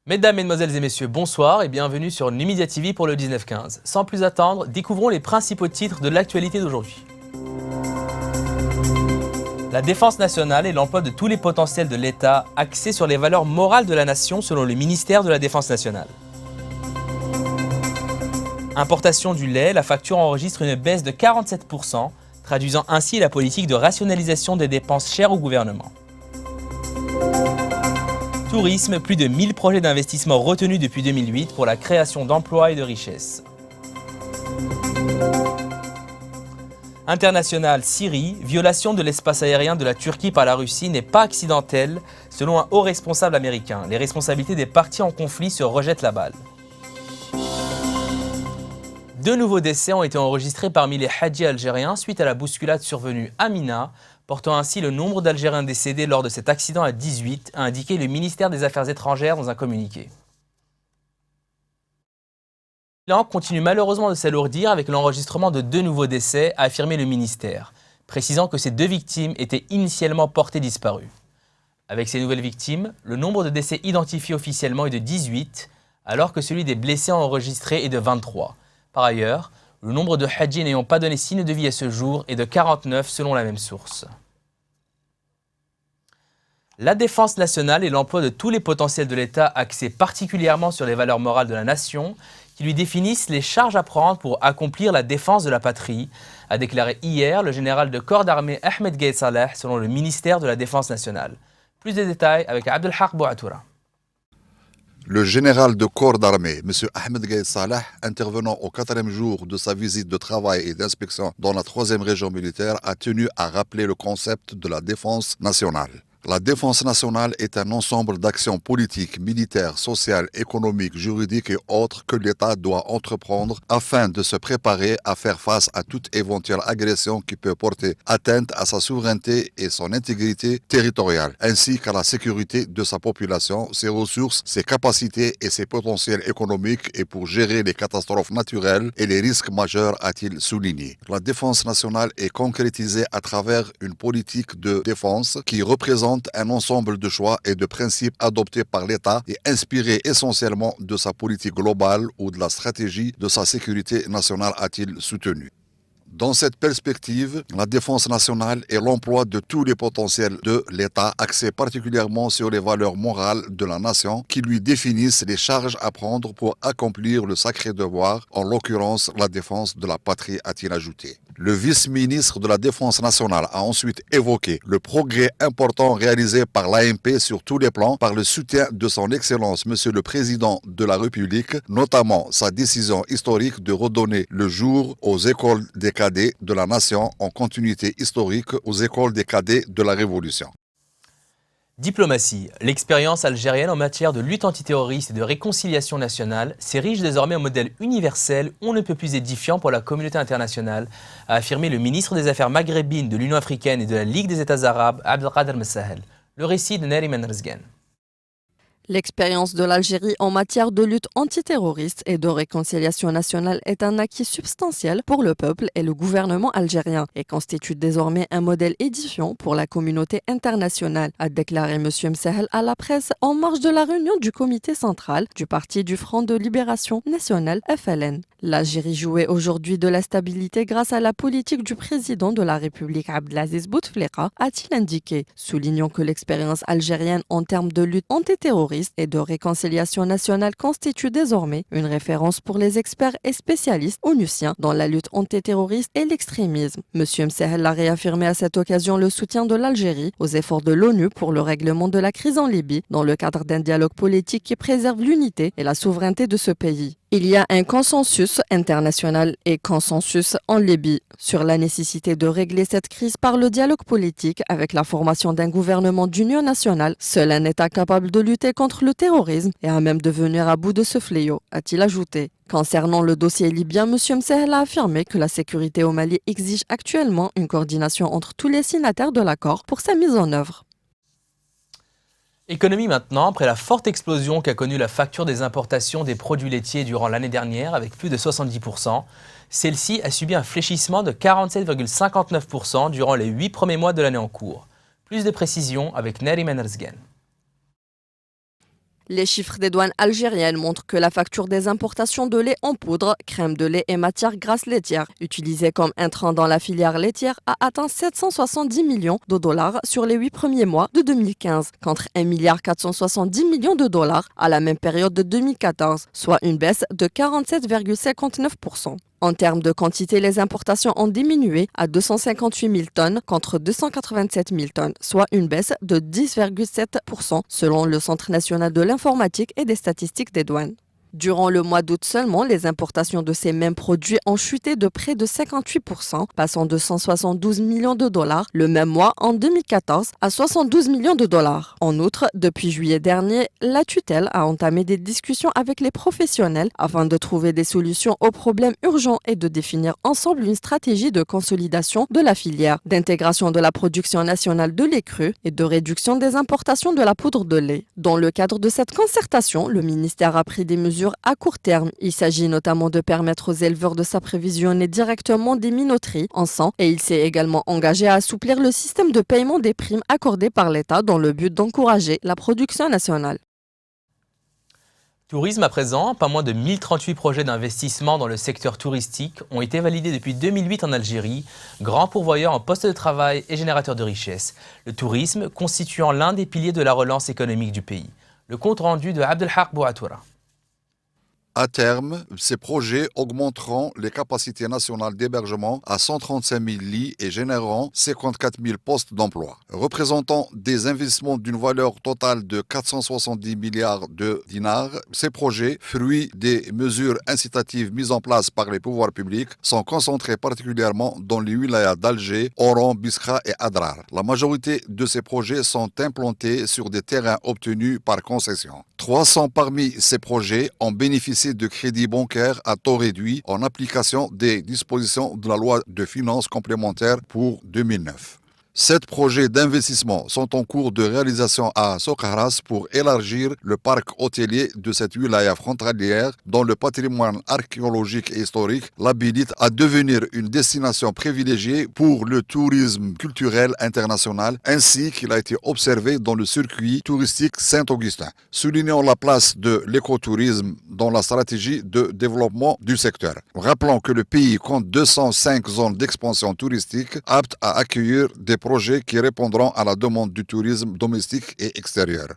Mesdames, Mesdemoiselles et Messieurs, bonsoir et bienvenue sur Numidia TV pour le 19-15. Sans plus attendre, découvrons les principaux titres de l'actualité d'aujourd'hui. La défense nationale et l'emploi de tous les potentiels de l'État axés sur les valeurs morales de la nation selon le ministère de la Défense nationale. Importation du lait, la facture enregistre une baisse de 47%, traduisant ainsi la politique de rationalisation des dépenses chères au gouvernement. Tourisme, plus de 1000 projets d'investissement retenus depuis 2008 pour la création d'emplois et de richesses. International, Syrie, violation de l'espace aérien de la Turquie par la Russie n'est pas accidentelle, selon un haut responsable américain. Les responsabilités des parties en conflit se rejettent la balle. Deux nouveaux décès ont été enregistrés parmi les hadjis algériens suite à la bousculade survenue à Mina, portant ainsi le nombre d'Algériens décédés lors de cet accident à 18, a indiqué le ministère des Affaires étrangères dans un communiqué. Le bilan continue malheureusement de s'alourdir avec l'enregistrement de deux nouveaux décès, a affirmé le ministère, précisant que ces deux victimes étaient initialement portées disparues. Avec ces nouvelles victimes, le nombre de décès identifiés officiellement est de 18, alors que celui des blessés enregistrés est de 23. Par ailleurs, le nombre de hadjis n'ayant pas donné signe de vie à ce jour est de 49 selon la même source. La défense nationale et l'emploi de tous les potentiels de l'État axés particulièrement sur les valeurs morales de la nation, qui lui définissent les charges à prendre pour accomplir la défense de la patrie, a déclaré hier le général de corps d'armée Ahmed Gaïd Saleh selon le ministère de la Défense nationale. Plus de détails avec Abdelhak Bouatoura. Le général de corps d'armée, M. Ahmed Gaïd Saleh, intervenant au 4e jour de sa visite de travail et d'inspection dans la 3e région militaire, a tenu à rappeler le concept de la défense nationale. La défense nationale est un ensemble d'actions politiques, militaires, sociales, économiques, juridiques et autres que l'État doit entreprendre afin de se préparer à faire face à toute éventuelle agression qui peut porter atteinte à sa souveraineté et son intégrité territoriale, ainsi qu'à la sécurité de sa population, ses ressources, ses capacités et ses potentiels économiques et pour gérer les catastrophes naturelles et les risques majeurs, a-t-il souligné. La défense nationale est concrétisée à travers une politique de défense qui représente un ensemble de choix et de principes adoptés par l'État et inspirés essentiellement de sa politique globale ou de la stratégie de sa sécurité nationale, a-t-il soutenu. Dans cette perspective, la défense nationale est l'emploi de tous les potentiels de l'État, axés particulièrement sur les valeurs morales de la nation qui lui définissent les charges à prendre pour accomplir le sacré devoir, en l'occurrence la défense de la patrie, a-t-il ajouté. Le vice-ministre de la Défense nationale a ensuite évoqué le progrès important réalisé par l'AMP sur tous les plans par le soutien de son Excellence Monsieur le Président de la République, notamment sa décision historique de redonner le jour aux écoles des cadets de la nation en continuité historique aux écoles des cadets de la Révolution. Diplomatie. L'expérience algérienne en matière de lutte antiterroriste et de réconciliation nationale s'érige désormais en modèle universel on ne peut plus édifiant pour la communauté internationale, a affirmé le ministre des Affaires maghrébines de l'Union africaine et de la Ligue des États arabes, Abdelkader Messahel. Le récit de Nariman Rizgan. L'expérience de l'Algérie en matière de lutte antiterroriste et de réconciliation nationale est un acquis substantiel pour le peuple et le gouvernement algérien et constitue désormais un modèle édifiant pour la communauté internationale, a déclaré M. Messahel à la presse en marge de la réunion du comité central du Parti du Front de Libération Nationale FLN. L'Algérie jouait aujourd'hui de la stabilité grâce à la politique du président de la République Abdelaziz Bouteflika, a-t-il indiqué, soulignant que l'expérience algérienne en termes de lutte antiterroriste et de réconciliation nationale constitue désormais une référence pour les experts et spécialistes onusiens dans la lutte antiterroriste et l'extrémisme. M. Messahel a réaffirmé à cette occasion le soutien de l'Algérie aux efforts de l'ONU pour le règlement de la crise en Libye dans le cadre d'un dialogue politique qui préserve l'unité et la souveraineté de ce pays. Il y a un consensus international et consensus en Libye sur la nécessité de régler cette crise par le dialogue politique avec la formation d'un gouvernement d'union nationale, seul un État capable de lutter contre le terrorisme et à même de venir à bout de ce fléau, a-t-il ajouté. Concernant le dossier libyen, M. Messahel a affirmé que la sécurité au Mali exige actuellement une coordination entre tous les signataires de l'accord pour sa mise en œuvre. Économie maintenant, après la forte explosion qu'a connue la facture des importations des produits laitiers durant l'année dernière avec plus de 70%, celle-ci a subi un fléchissement de 47,59% durant les 8 premiers mois de l'année en cours. Plus de précisions avec Nariman Rizgan. Les chiffres des douanes algériennes montrent que la facture des importations de lait en poudre, crème de lait et matières grasses laitières, utilisées comme intrant dans la filière laitière, a atteint 770 millions de dollars sur les 8 premiers mois de 2015, contre 1,470 milliard de dollars à la même période de 2014, soit une baisse de 47,59%. En termes de quantité, les importations ont diminué à 258 000 tonnes contre 287 000 tonnes, soit une baisse de 10,7% selon le Centre national de l'informatique et des statistiques des douanes. Durant le mois d'août seulement, les importations de ces mêmes produits ont chuté de près de 58%, passant de 172 millions de dollars le même mois en 2014 à 72 millions de dollars. En outre, depuis juillet dernier, la tutelle a entamé des discussions avec les professionnels afin de trouver des solutions aux problèmes urgents et de définir ensemble une stratégie de consolidation de la filière, d'intégration de la production nationale de lait cru et de réduction des importations de la poudre de lait. Dans le cadre de cette concertation, le ministère a pris des mesures à court terme. Il s'agit notamment de permettre aux éleveurs de s'approvisionner directement des minoteries en sang et il s'est également engagé à assouplir le système de paiement des primes accordées par l'État dans le but d'encourager la production nationale. Tourisme à présent, pas moins de 1038 projets d'investissement dans le secteur touristique ont été validés depuis 2008 en Algérie, grand pourvoyeur en postes de travail et générateur de richesses. Le tourisme constituant l'un des piliers de la relance économique du pays. Le compte rendu de Abdelhak Bouatoura. À terme, ces projets augmenteront les capacités nationales d'hébergement à 135 000 lits et généreront 54 000 postes d'emploi. Représentant des investissements d'une valeur totale de 470 milliards de dinars, ces projets, fruits des mesures incitatives mises en place par les pouvoirs publics, sont concentrés particulièrement dans les wilayas d'Alger, Oran, Biskra et Adrar. La majorité de ces projets sont implantés sur des terrains obtenus par concession. 300 parmi ces projets ont bénéficié de crédits bancaires à taux réduit en application des dispositions de la loi de finances complémentaires pour 2009. 7 projets d'investissement sont en cours de réalisation à Sokhahras pour élargir le parc hôtelier de cette wilaya frontalière dont le patrimoine archéologique et historique l'habilite à devenir une destination privilégiée pour le tourisme culturel international ainsi qu'il a été observé dans le circuit touristique Saint-Augustin, soulignant la place de l'écotourisme dans la stratégie de développement du secteur. Rappelons que le pays compte 205 zones d'expansion touristique aptes à accueillir des projets qui répondront à la demande du tourisme domestique et extérieur.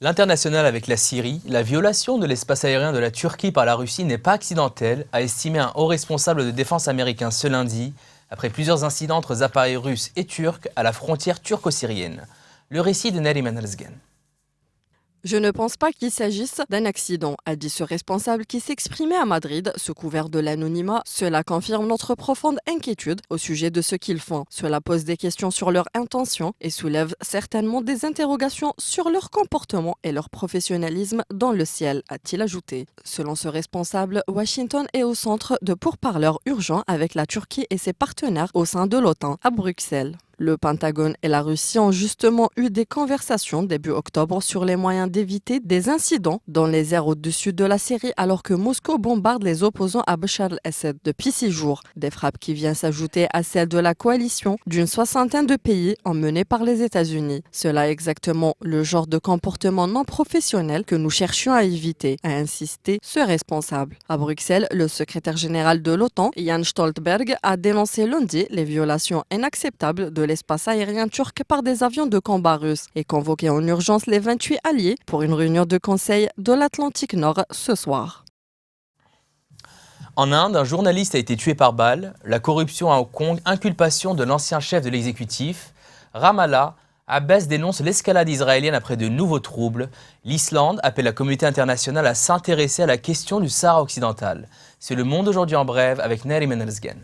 L'international avec la Syrie, la violation de l'espace aérien de la Turquie par la Russie n'est pas accidentelle, a estimé un haut responsable de défense américain ce lundi, après plusieurs incidents entre appareils russes et turcs à la frontière turco-syrienne. Le récit de Neriman Alzgan. Je ne pense pas qu'il s'agisse d'un accident, a dit ce responsable qui s'exprimait à Madrid, sous couvert de l'anonymat. Cela confirme notre profonde inquiétude au sujet de ce qu'ils font. Cela pose des questions sur leur intention et soulève certainement des interrogations sur leur comportement et leur professionnalisme dans le ciel, a-t-il ajouté. Selon ce responsable, Washington est au centre de pourparlers urgents avec la Turquie et ses partenaires au sein de l'OTAN à Bruxelles. Le Pentagone et la Russie ont justement eu des conversations début octobre sur les moyens d'éviter des incidents dans les airs au-dessus de la Syrie alors que Moscou bombarde les opposants à Bachar el-Assad depuis 6 jours. Des frappes qui viennent s'ajouter à celles de la coalition d'une soixantaine de pays emmenés par les États-Unis. Cela est exactement le genre de comportement non professionnel que nous cherchions à éviter, a insisté ce responsable. À Bruxelles, le secrétaire général de l'OTAN, Jens Stoltenberg, a dénoncé lundi les violations inacceptables de l'espace aérien turc par des avions de combat russes et convoqué en urgence les 28 alliés pour une réunion de conseil de l'Atlantique Nord ce soir. En Inde, un journaliste a été tué par balle. La corruption à Hong Kong, inculpation de l'ancien chef de l'exécutif. Ramallah, Abbas dénonce l'escalade israélienne après de nouveaux troubles. L'Islande appelle la communauté internationale à s'intéresser à la question du Sahara occidental. C'est Le Monde aujourd'hui en bref avec Neriman Alzgan.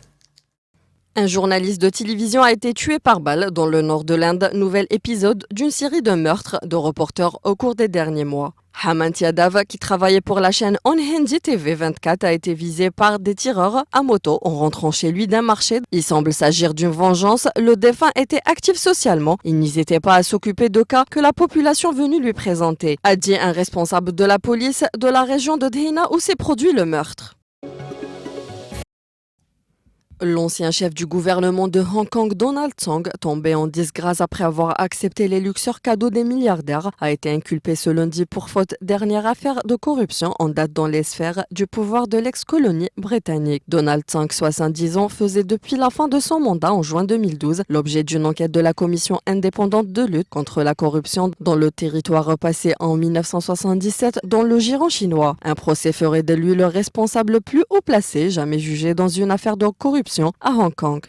Un journaliste de télévision a été tué par balle dans le nord de l'Inde, nouvel épisode d'une série de meurtres de reporters au cours des derniers mois. Hamant Yadav, qui travaillait pour la chaîne On Hindi TV 24, a été visé par des tireurs à moto en rentrant chez lui d'un marché. Il semble s'agir d'une vengeance. Le défunt était actif socialement. Il n'hésitait pas à s'occuper de cas que la population venue lui présenter, a dit un responsable de la police de la région de Dhina où s'est produit le meurtre. L'ancien chef du gouvernement de Hong Kong, Donald Tsang, tombé en disgrâce après avoir accepté les luxures cadeaux des milliardaires, a été inculpé ce lundi pour faute dernière affaire de corruption en date dans les sphères du pouvoir de l'ex-colonie britannique. Donald Tsang, 70 ans, faisait depuis la fin de son mandat en juin 2012 l'objet d'une enquête de la commission indépendante de lutte contre la corruption dans le territoire repassé en 1977 dans le giron chinois. Un procès ferait de lui le responsable le plus haut placé jamais jugé dans une affaire de corruption à Hong Kong.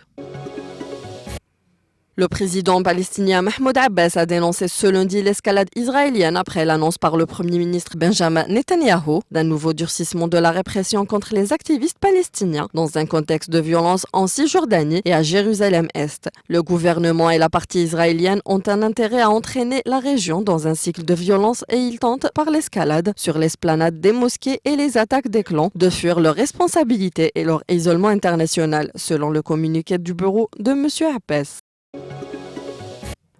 Le président palestinien Mahmoud Abbas a dénoncé ce lundi l'escalade israélienne après l'annonce par le Premier ministre Benjamin Netanyahu d'un nouveau durcissement de la répression contre les activistes palestiniens dans un contexte de violence en Cisjordanie et à Jérusalem-Est. Le gouvernement et la partie israélienne ont un intérêt à entraîner la région dans un cycle de violence et ils tentent, par l'escalade, sur l'esplanade des mosquées et les attaques des clans, de fuir leurs responsabilités et leur isolement international, selon le communiqué du bureau de M. Abbas.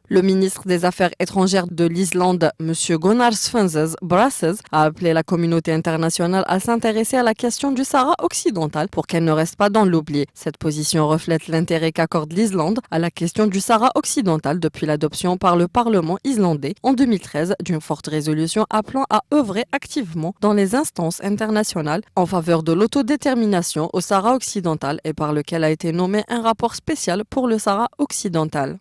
Le ministre des Affaires étrangères de l'Islande, M. Gunnar Svensson Brasses, a appelé la communauté internationale à s'intéresser à la question du Sahara occidental pour qu'elle ne reste pas dans l'oubli. Cette position reflète l'intérêt qu'accorde l'Islande à la question du Sahara occidental depuis l'adoption par le Parlement islandais en 2013 d'une forte résolution appelant à œuvrer activement dans les instances internationales en faveur de l'autodétermination au Sahara occidental et par lequel a été nommé un rapport spécial pour le Sahara occidental.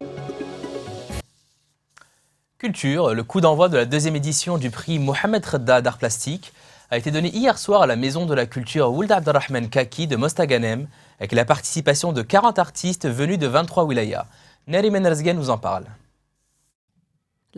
Culture, le coup d'envoi de la deuxième édition du prix Mohamed Redda d'art plastique a été donné hier soir à la Maison de la Culture Ould Abdelrahman Kaki de Mostaganem avec la participation de 40 artistes venus de 23 wilayas. Neriman Erzgen nous en parle.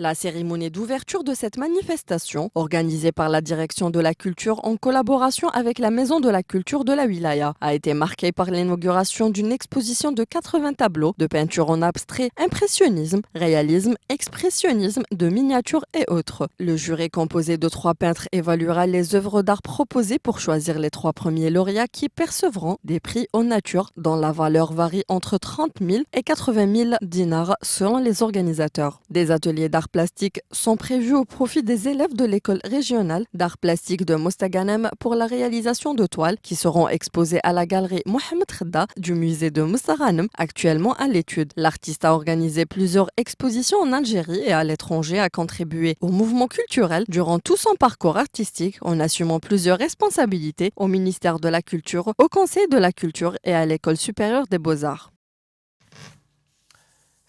La cérémonie d'ouverture de cette manifestation, organisée par la Direction de la Culture en collaboration avec la Maison de la Culture de la Wilaya, a été marquée par l'inauguration d'une exposition de 80 tableaux de peinture en abstrait, impressionnisme, réalisme, expressionnisme, de miniatures et autres. Le jury composé de 3 peintres évaluera les œuvres d'art proposées pour choisir les 3 premiers lauréats qui percevront des prix en nature dont la valeur varie entre 30 000 et 80 000 dinars selon les organisateurs. Des ateliers d'art plastique sont prévus au profit des élèves de l'école régionale d'art plastique de Mostaganem pour la réalisation de toiles qui seront exposées à la galerie Mohamed Redda du musée de Mostaganem, actuellement à l'étude. L'artiste a organisé plusieurs expositions en Algérie et à l'étranger, a contribué au mouvement culturel durant tout son parcours artistique en assumant plusieurs responsabilités au ministère de la Culture, au Conseil de la Culture et à l'École supérieure des Beaux-Arts.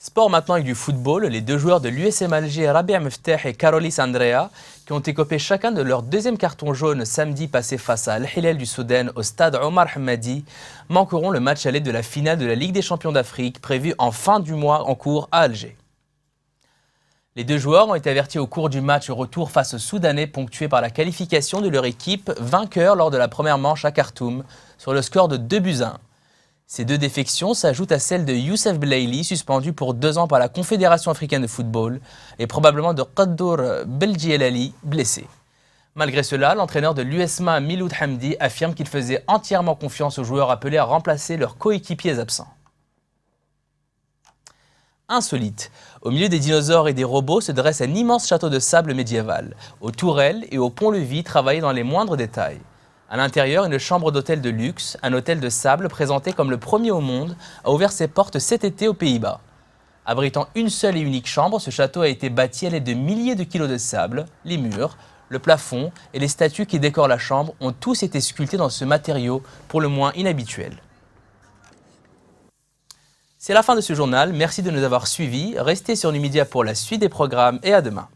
Sport maintenant avec du football, les 2 joueurs de l'USM Alger, Rabia Mefteh et Carolis Andrea, qui ont écopé chacun de leur 2e carton jaune samedi passé face à Al-Hilal du Soudan au stade Omar Hamadi, manqueront le match aller de la finale de la Ligue des champions d'Afrique prévue en fin du mois en cours à Alger. Les 2 joueurs ont été avertis au cours du match retour face aux Soudanais ponctué par la qualification de leur équipe vainqueur lors de la première manche à Khartoum sur le score de 2-1. Ces 2 défections s'ajoutent à celle de Youssef Belaili, suspendu pour 2 ans par la Confédération africaine de football, et probablement de Qaddour Beljielali, blessé. Malgré cela, l'entraîneur de l'USMA, Miloud Hamdi, affirme qu'il faisait entièrement confiance aux joueurs appelés à remplacer leurs coéquipiers absents. Insolite. Au milieu des dinosaures et des robots se dresse un immense château de sable médiéval, aux tourelles et au pont-levis travaillés dans les moindres détails. À l'intérieur, une chambre d'hôtel de luxe, un hôtel de sable présenté comme le premier au monde, a ouvert ses portes cet été aux Pays-Bas. Abritant une seule et unique chambre, ce château a été bâti à l'aide de milliers de kilos de sable. Les murs, le plafond et les statues qui décorent la chambre ont tous été sculptés dans ce matériau pour le moins inhabituel. C'est la fin de ce journal, merci de nous avoir suivis. Restez sur Numidia pour la suite des programmes et à demain.